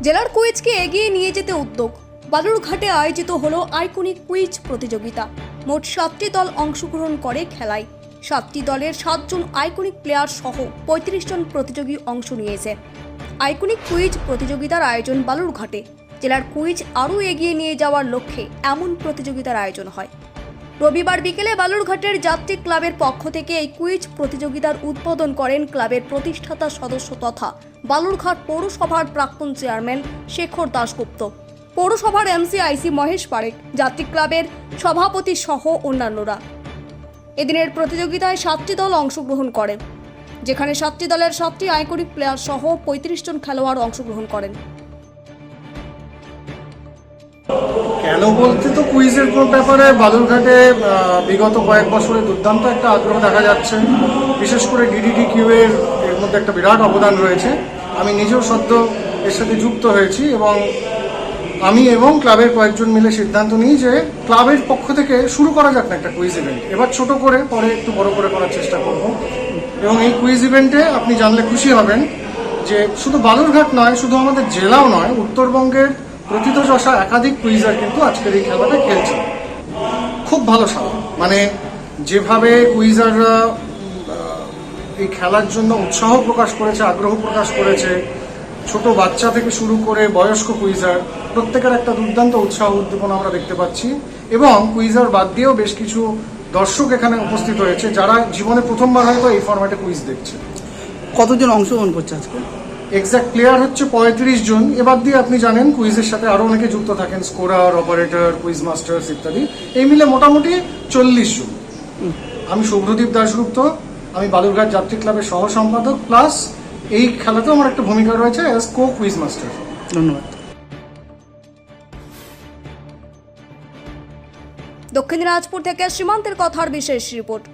জেলার কুইজকে এগিয়ে নিয়ে যেতে উদ্যোগ। বালুরঘাটে আয়োজিত হলো আইকনিক কুইজ প্রতিযোগিতা। মোট 7টি দল অংশগ্রহণ করে খেলায়। 7টি দলের 7 জন আইকনিক প্লেয়ার সহ 35 জন প্রতিযোগী অংশ নিয়েছে। আইকনিক কুইজ প্রতিযোগিতার আয়োজন বালুরঘাটে। জেলার কুইজ আরও এগিয়ে নিয়ে যাওয়ার লক্ষ্যে এমন প্রতিযোগিতার আয়োজন হয়। রবিবার বিকেলে বালুরঘাটের যাত্রী ক্লাবের পক্ষ থেকে এই কুইজ প্রতিযোগিতার উদ্বোধন করেন ক্লাবের প্রতিষ্ঠাতা সদস্য তথা বালুরঘাট পৌরসভার প্রাক্তন চেয়ারম্যান শেখর দাশগুপ্ত, পৌরসভার এমসিআইসি মহেশ পারেখ, যাত্রী ক্লাবের সভাপতি সহ অন্যান্যরা। এদিনের প্রতিযোগিতায় 7টি দল অংশগ্রহণ করে, যেখানে 7টি দলের 7টি আইকনিক প্লেয়ার সহ 35 জন খেলোয়াড় অংশগ্রহণ করেন। কেন বলতে তো কুইজের ব্যাপারে বালুরঘাটে বিগত কয়েক বছরে দুর্দান্ত একটা আগ্রহ দেখা যাচ্ছে। বিশেষ করে ডিডিটিকিউ এর মধ্যে একটা বিরাট অবদান রয়েছে। আমি নিজেও সদ্য এর সাথে যুক্ত হয়েছি এবং আমি এবং ক্লাবের কয়েকজন মিলে সিদ্ধান্ত নিই যে ক্লাবের পক্ষ থেকে শুরু করা যাক না একটা কুইজ ইভেন্ট। এবার ছোট করে, পরে একটু বড় করে করার চেষ্টা করব। এবং এই কুইজ ইভেন্টে আপনি জানলে খুশি হবেন যে শুধু বালুরঘাট নয়, শুধু আমাদের জেলাও নয়, উত্তরবঙ্গের প্রথিতযশা একাধিক কুইজার কিন্তু আজকের এই খেলাটা খেলছে। খুব ভালো সাড়া, মানে যেভাবে কুইজাররা এই খেলার জন্য উৎসাহ প্রকাশ করেছে, আগ্রহ প্রকাশ করেছে, ছোট বাচ্চা থেকে শুরু করে বয়স্ক কুইজার প্রত্যেকের একটা দুর্দান্ত উৎসাহ উদ্দীপনা আমরা দেখতে পাচ্ছি। এবং কুইজার বাদ দিয়েও বেশ কিছু দর্শক এখানে উপস্থিত হয়েছে যারা জীবনে প্রথমবার হয়তো এই ফরম্যাটে কুইজ দেখছে। কতজন অংশগ্রহণ করছে আজকে? এক্সাক্ট প্লেয়ার হচ্ছে 35 জন। এবার দিয়ে আপনি জানেন কুইজের সাথে আরো অনেকে যুক্ত থাকেন, স্কোরার, অপারেটর, কুইজ মাস্টার্স ইত্যাদি। এই মিলে মোটামুটি 40 জন। আমি শুভ্রদীপ দাশগুপ্ত, আমি বালুরঘাট যাত্রী ক্লাবের সহ সম্পাদক, প্লাস এই খেলাতেও আমার একটা ভূমিকা রয়েছে অ্যাজ কো কুইজ মাস্টার। ধন্যবাদ। দক্ষিণ দিনাজপুর থেকে সীমান্তের কথার বিশেষ রিপোর্ট।